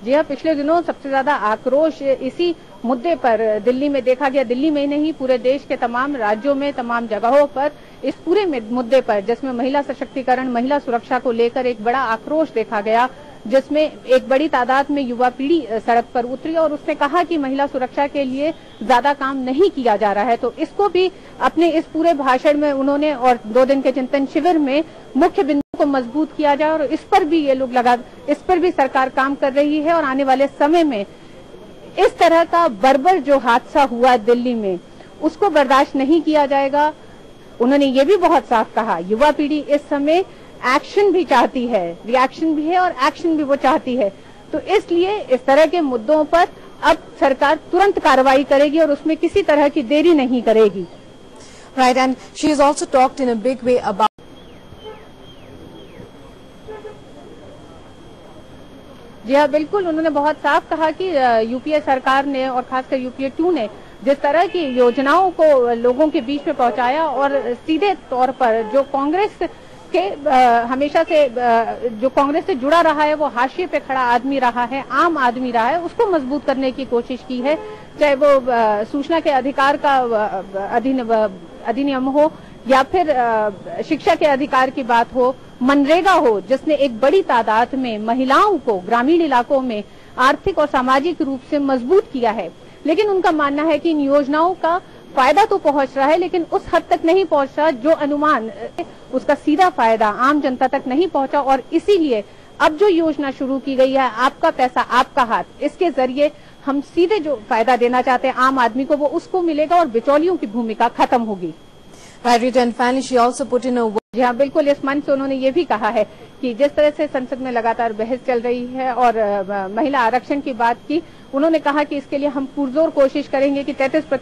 जी हाँ, पिछले दिनों सबसे ज्यादा आक्रोश इसी मुद्दे पर दिल्ली में देखा गया। दिल्ली में ही नहीं, पूरे देश के तमाम राज्यों में, तमाम जगहों पर इस पूरे मुद्दे पर, जिसमें महिला सशक्तिकरण, महिला सुरक्षा को लेकर एक बड़ा आक्रोश देखा गया, जिसमें एक बड़ी तादाद में युवा पीढ़ी सड़क पर उतरी और उसने कहा कि महिला सुरक्षा के लिए ज्यादा काम नहीं किया जा रहा है। तो इसको भी अपने इस पूरे भाषण में उन्होंने और 2 दिन के चिंतन शिविर में मुख्य बिंदु को मजबूत किया जाए और इस पर भी ये लोग इस पर भी सरकार काम कर रही है और आने वाले समय में इस तरह का बर्बर जो हादसा हुआ दिल्ली में उसको बर्दाश्त नहीं किया जाएगा। उन्होंने ये भी बहुत साफ कहा, युवा पीढ़ी इस समय एक्शन भी चाहती है, रिएक्शन भी है और एक्शन भी वो चाहती है। तो इसलिए इस तरह के मुद्दों पर अब सरकार तुरंत कार्रवाई करेगी और उसमें किसी तरह की देरी नहीं करेगी। Right, and she has also talked in a big way about जी हाँ, बिल्कुल, उन्होंने बहुत साफ कहा कि यूपीए सरकार ने और खासकर यूपीए 2 ने जिस तरह की योजनाओं को लोगों के बीच में पहुंचाया और सीधे तौर पर जो कांग्रेस के हमेशा से जो कांग्रेस से जुड़ा रहा है, वो हाशिए पे खड़ा आदमी रहा है, आम आदमी रहा है, उसको मजबूत करने की कोशिश की है। चाहे वो सूचना के अधिकार का अधिनियम हो या फिर शिक्षा के अधिकार की बात हो, मनरेगा हो, जिसने एक बड़ी तादाद में महिलाओं को ग्रामीण इलाकों में आर्थिक और सामाजिक रूप से मजबूत किया है। लेकिन उनका मानना है कि इन योजनाओं का फायदा तो पहुंच रहा है, लेकिन उस हद तक नहीं पहुंच रहा जो अनुमान, उसका सीधा फायदा आम जनता तक नहीं पहुंचा। और इसीलिए अब जो योजना शुरू की गई है, आपका पैसा आपका हाथ, इसके जरिए हम सीधे जो फायदा देना चाहते हैं आम आदमी को, वो उसको मिलेगा और बिचौलियों की भूमिका खत्म होगी। जी हाँ, बिल्कुल, इस मंच से उन्होंने ये भी कहा है कि जिस तरह से संसद में लगातार बहस चल रही है और महिला आरक्षण की बात की, उन्होंने कहा कि इसके लिए हम पुरजोर कोशिश करेंगे कि 33%।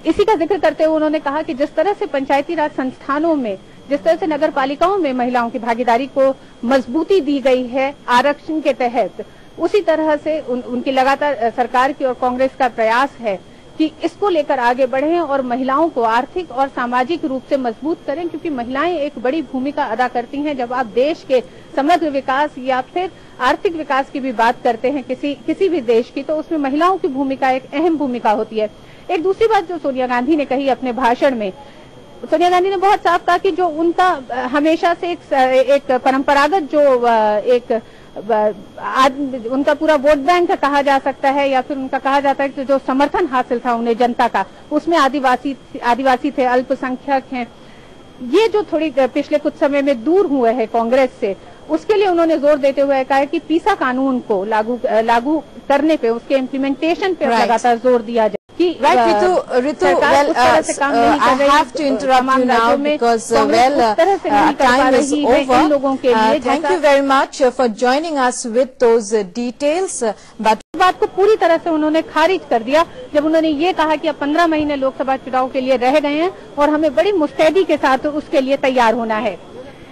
इसी का जिक्र करते हुए उन्होंने कहा कि जिस तरह से पंचायती राज संस्थानों में, जिस तरह से नगर पालिकाओं में महिलाओं की भागीदारी को मजबूती दी गई है आरक्षण के तहत, उसी तरह से उनकी लगातार सरकार की और कांग्रेस का प्रयास है कि इसको लेकर आगे बढ़ें और महिलाओं को आर्थिक और सामाजिक रूप से मजबूत करें, क्योंकि महिलाएं एक बड़ी भूमिका अदा करती हैं। जब आप देश के समग्र विकास या फिर आर्थिक विकास की भी बात करते हैं किसी भी देश की, तो उसमें महिलाओं की भूमिका एक अहम भूमिका होती है। एक दूसरी बात जो सोनिया गांधी ने कही अपने भाषण में, सोनिया गांधी ने बहुत साफ कहा कि जो उनका हमेशा से एक परंपरागत जो उनका पूरा वोट बैंक कहा जा सकता है या फिर उनका कहा जाता है कि जो समर्थन हासिल था उन्हें जनता का, उसमें आदिवासी थे, अल्पसंख्यक हैं, ये जो थोड़ी पिछले कुछ समय में दूर हुए हैं कांग्रेस से, उसके लिए उन्होंने जोर देते हुए कहा कि पीसा कानून को लागू करने पे, उसके इम्प्लीमेंटेशन पे लगातार जोर दिया जाए। Right, Ritu, well, I have to interrupt you now because, time is over. Thank you very much for joining us with those details. But बात को पूरी तरह से उन्होंने खारिज कर दिया जब उन्होंने ये कहा कि अब 15 महीने लोकसभा चुनाव के लिए रह गए हैं और हमें बड़ी मुस्तैदी के साथ उसके लिए तैयार होना है।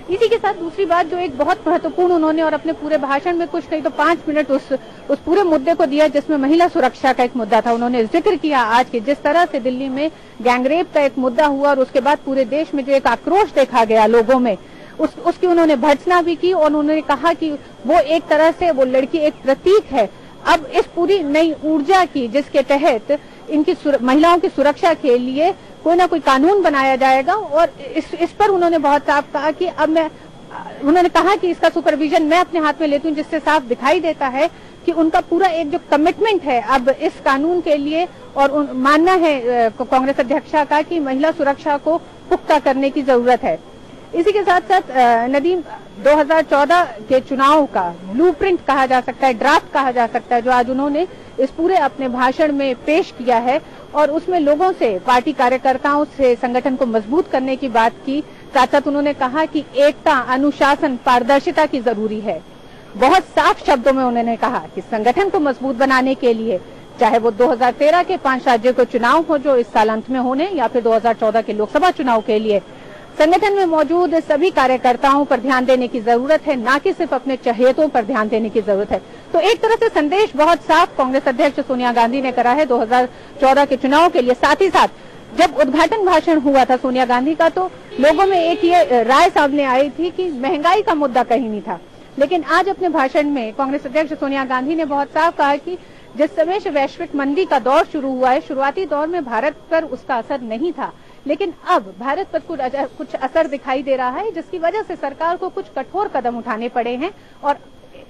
इसी के साथ दूसरी बात जो एक बहुत महत्वपूर्ण उन्होंने और अपने पूरे भाषण में कुछ नहीं तो 5 मिनट उस पूरे मुद्दे को दिया जिसमें महिला सुरक्षा का एक मुद्दा था। उन्होंने जिक्र किया आज के जिस तरह से दिल्ली में गैंगरेप का एक मुद्दा हुआ और उसके बाद पूरे देश में जो एक आक्रोश देखा गया लोगों में, उसकी उन्होंने भर्त्सना भी की और उन्होंने कहा कि वो एक तरह से वो लड़की एक प्रतीक है अब इस पूरी नई ऊर्जा की, जिसके तहत इनकी महिलाओं की सुरक्षा के लिए कोई ना कोई कानून बनाया जाएगा। और इस पर उन्होंने बहुत साफ कहा कि उन्होंने कहा कि इसका सुपरविजन मैं अपने हाथ में लेती हूँ, जिससे साफ दिखाई देता है कि उनका पूरा एक जो कमिटमेंट है अब इस कानून के लिए और मानना है कांग्रेस अध्यक्षा का कि महिला सुरक्षा को पुख्ता करने की जरूरत है। इसी के साथ साथ नदीम 2014 के चुनाव का ब्लूप्रिंट कहा जा सकता है, ड्राफ्ट कहा जा सकता है, जो आज उन्होंने इस पूरे अपने भाषण में पेश किया है और उसमें लोगों से, पार्टी कार्यकर्ताओं से संगठन को मजबूत करने की बात की। साथ साथ उन्होंने कहा कि एकता, अनुशासन, पारदर्शिता की जरूरी है। बहुत साफ शब्दों में उन्होंने कहा कि संगठन को मजबूत बनाने के लिए, चाहे वो 2013 के 5 राज्यों के चुनाव हो जो इस साल अंत में होने या फिर 2014 के लोकसभा चुनाव के लिए, संगठन में मौजूद सभी कार्यकर्ताओं पर ध्यान देने की जरूरत है, न कि सिर्फ अपने चहेतों पर ध्यान देने की जरूरत है। तो एक तरह से संदेश बहुत साफ कांग्रेस अध्यक्ष सोनिया गांधी ने करा है 2014 के चुनाव के लिए। साथ ही साथ जब उद्घाटन भाषण हुआ था सोनिया गांधी का, तो लोगों में एक ये राय सामने आई थी कि महंगाई का मुद्दा कहीं नहीं था। लेकिन आज अपने भाषण में कांग्रेस अध्यक्ष सोनिया गांधी ने बहुत साफ कहा कि जिस समय से वैश्विक मंदी का दौर शुरू हुआ है, शुरुआती दौर में भारत पर उसका असर नहीं था, लेकिन अब भारत पर कुछ असर दिखाई दे रहा है, जिसकी वजह से सरकार को कुछ कठोर कदम उठाने पड़े हैं। और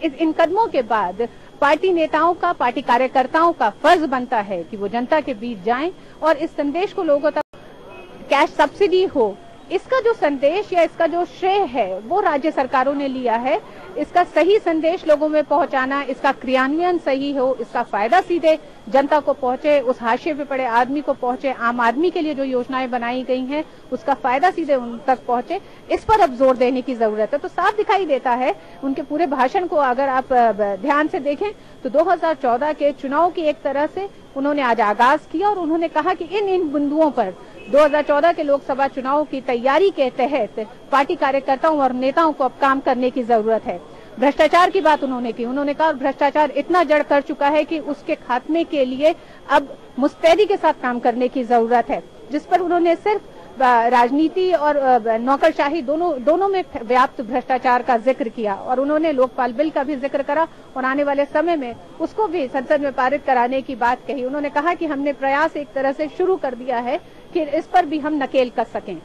इन कदमों के बाद पार्टी नेताओं का, पार्टी कार्यकर्ताओं का फर्ज बनता है कि वो जनता के बीच जाएं और इस संदेश को लोगों तक, कैश सब्सिडी हो, इसका जो संदेश या इसका जो श्रेय है वो राज्य सरकारों ने लिया है। इसका सही संदेश लोगों में पहुंचाना, इसका क्रियान्वयन सही हो, इसका फायदा सीधे जनता को पहुंचे, उस हाशिए पे पड़े आदमी को पहुंचे, आम आदमी के लिए जो योजनाएं बनाई गई हैं उसका फायदा सीधे उन तक पहुंचे, इस पर अब जोर देने की जरूरत है। तो साफ दिखाई देता है उनके पूरे भाषण को अगर आप ध्यान से देखें तो 2014 के चुनाव की एक तरह से उन्होंने आज आगाज किया और उन्होंने कहा कि इन बिंदुओं पर 2014 के लोकसभा चुनाव की तैयारी के तहत पार्टी कार्यकर्ताओं और नेताओं को अब काम करने की जरूरत है। भ्रष्टाचार की बात उन्होंने की, उन्होंने कहा भ्रष्टाचार इतना जड़ कर चुका है कि उसके खात्मे के लिए अब मुस्तैदी के साथ काम करने की जरूरत है, जिस पर उन्होंने सिर्फ राजनीति और नौकरशाही दोनों में व्याप्त भ्रष्टाचार का जिक्र किया और उन्होंने लोकपाल बिल का भी जिक्र करा और आने वाले समय में उसको भी संसद में पारित कराने की बात कही। उन्होंने कहा कि हमने प्रयास एक तरह से शुरू कर दिया है कि इस पर भी हम नकेल कस सकें।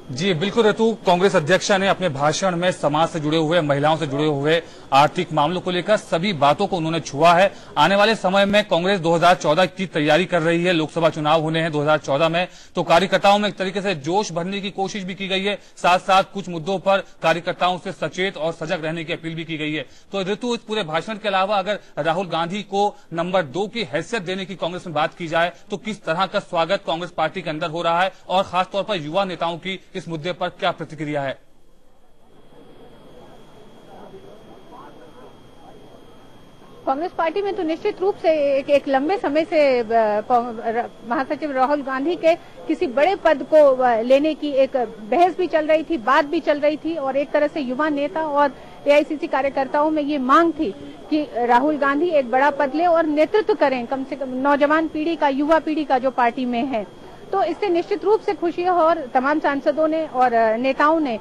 जी बिल्कुल ऋतु, कांग्रेस अध्यक्षा ने अपने भाषण में समाज से जुड़े हुए, महिलाओं से जुड़े हुए आर्थिक मामलों को लेकर सभी बातों को उन्होंने छुआ है। आने वाले समय में कांग्रेस 2014 की तैयारी कर रही है, लोकसभा चुनाव होने हैं 2014 में, तो कार्यकर्ताओं में एक तरीके से जोश भरने की कोशिश भी की गई है, साथ साथ कुछ मुद्दों पर कार्यकर्ताओं से सचेत और सजग रहने की अपील भी की गई है। तो ऋतु, इस पूरे भाषण के अलावा अगर राहुल गांधी को नंबर 2 की हैसियत देने की कांग्रेस में बात की जाए तो किस तरह का स्वागत कांग्रेस पार्टी के अंदर हो रहा है और खासतौर पर युवा नेताओं की इस मुद्दे पर क्या प्रतिक्रिया है? कांग्रेस पार्टी में तो निश्चित रूप से एक लंबे समय से महासचिव राहुल गांधी के किसी बड़े पद को लेने की एक बहस भी चल रही थी, बात भी चल रही थी और एक तरह से युवा नेता और एआईसीसी कार्यकर्ताओं में ये मांग थी कि राहुल गांधी एक बड़ा पद ले और नेतृत्व करें कम से कम नौजवान पीढ़ी का, युवा पीढ़ी का जो पार्टी में है। तो इससे निश्चित रूप से खुशी है और तमाम सांसदों ने और नेताओं ने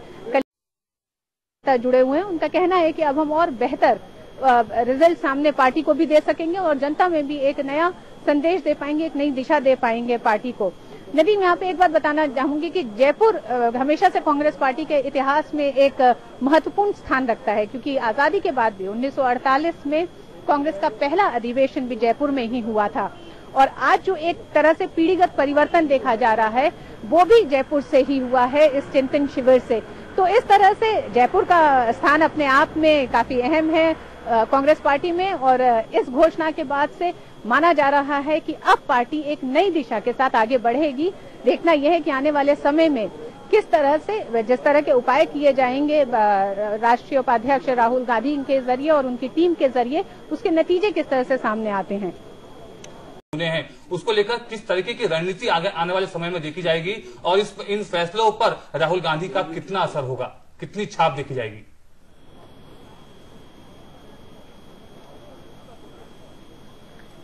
जुड़े हुए हैं, उनका कहना है कि अब हम और बेहतर रिजल्ट सामने पार्टी को भी दे सकेंगे और जनता में भी एक नया संदेश दे पाएंगे, एक नई दिशा दे पाएंगे पार्टी को। नदीम, यहाँ पे एक बात बताना चाहूंगी कि जयपुर हमेशा से कांग्रेस पार्टी के इतिहास में एक महत्वपूर्ण स्थान रखता है, क्योंकि आजादी के बाद भी 1948 में कांग्रेस का पहला अधिवेशन भी जयपुर में ही हुआ था और आज जो एक तरह से पीढ़ीगत परिवर्तन देखा जा रहा है वो भी जयपुर से ही हुआ है, इस चिंतन शिविर से। तो इस तरह से जयपुर का स्थान अपने आप में काफी अहम है कांग्रेस पार्टी में और इस घोषणा के बाद से माना जा रहा है कि अब पार्टी एक नई दिशा के साथ आगे बढ़ेगी। देखना यह है कि आने वाले समय में किस तरह से, जिस तरह के उपाय किए जाएंगे राष्ट्रीय उपाध्यक्ष राहुल गांधी के जरिए और उनकी टीम के जरिए, उसके नतीजे किस तरह से सामने आते हैं उसको लेकर किस तरीके की रणनीति आगे आने वाले समय में देखी जाएगी और इन फैसलों पर राहुल गांधी का कितना असर होगा, कितनी छाप देखी जाएगी?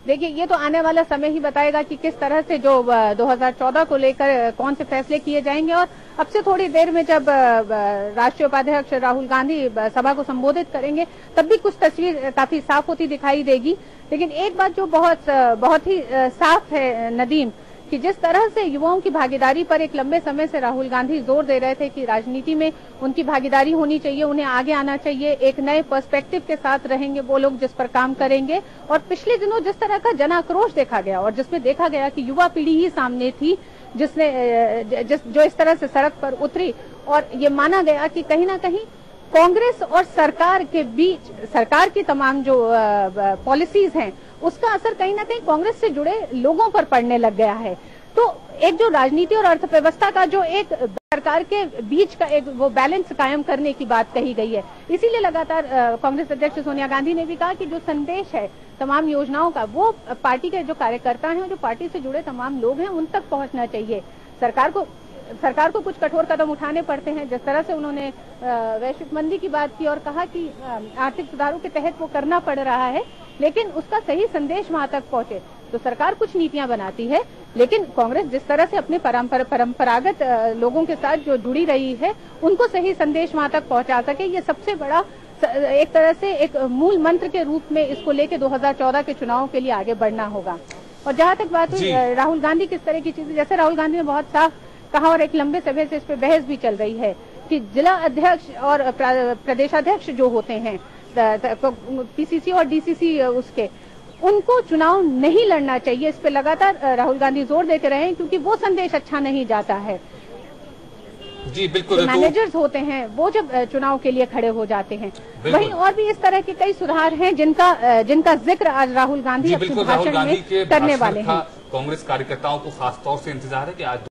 देखिए, ये तो आने वाला समय ही बताएगा कि किस तरह से जो 2014 को लेकर कौन से फैसले किए जाएंगे। और अब से थोड़ी देर में जब राष्ट्रीय उपाध्यक्ष राहुल गांधी सभा को संबोधित करेंगे तब भी कुछ तस्वीर काफी साफ होती दिखाई देगी। लेकिन एक बात जो बहुत ही साफ है नदीम, कि जिस तरह से युवाओं की भागीदारी पर एक लंबे समय से राहुल गांधी जोर दे रहे थे कि राजनीति में उनकी भागीदारी होनी चाहिए, उन्हें आगे आना चाहिए, एक नए पर्सपेक्टिव के साथ रहेंगे वो लोग जिस पर काम करेंगे। और पिछले दिनों जिस तरह का जन आक्रोश देखा गया और जिसमें देखा गया कि युवा पीढ़ी ही सामने थी जो इस तरह से सड़क पर उतरी और ये माना गया कि कहीं ना कहीं कांग्रेस और सरकार के बीच, सरकार की तमाम जो पॉलिसीज हैं उसका असर कहीं ना कहीं कांग्रेस से जुड़े लोगों पर पड़ने लग गया है। तो एक जो राजनीति और अर्थव्यवस्था का जो एक सरकार के बीच का एक वो बैलेंस कायम करने की बात कही गई है, इसीलिए लगातार कांग्रेस अध्यक्ष सोनिया गांधी ने भी कहा कि जो संदेश है तमाम योजनाओं का वो पार्टी के जो कार्यकर्ता हैं, जो पार्टी से जुड़े तमाम लोग हैं उन तक पहुंचना चाहिए। सरकार को कुछ कठोर कदम उठाने पड़ते हैं, जिस तरह से उन्होंने वैश्विक मंदी की बात की और कहा कि आर्थिक सुधारों के तहत वो करना पड़ रहा है, लेकिन उसका सही संदेश वहां तक पहुंचे। तो सरकार कुछ नीतियां बनाती है, लेकिन कांग्रेस जिस तरह से अपने परंपरागत लोगों के साथ जो जुड़ी रही है, उनको सही संदेश वहां तक पहुंचा सके, ये सबसे बड़ा एक तरह से एक मूल मंत्र के रूप में इसको लेके 2014 के चुनाव के लिए आगे बढ़ना होगा। और जहां तक बात हुई राहुल गांधी किस तरह की चीजें, जैसे राहुल गांधी ने बहुत साफ कहा और एक लंबे समय से इस पे बहस भी चल रही है कि जिला अध्यक्ष और प्रदेशाध्यक्ष जो होते हैं पीसीसी और डीसीसी उसके, उनको चुनाव नहीं लड़ना चाहिए। इस पे लगातार राहुल गांधी जोर देते रहे हैं, क्योंकि वो संदेश अच्छा नहीं जाता है। जी बिल्कुल, मैनेजर्स होते हैं वो जब चुनाव के लिए खड़े हो जाते हैं। वहीं और भी इस तरह के कई सुधार हैं जिनका जिक्र आज राहुल गांधी अपने भाषण में करने वाले हैं। कांग्रेस कार्यकर्ताओं को खासतौर से इंतजार है कि आज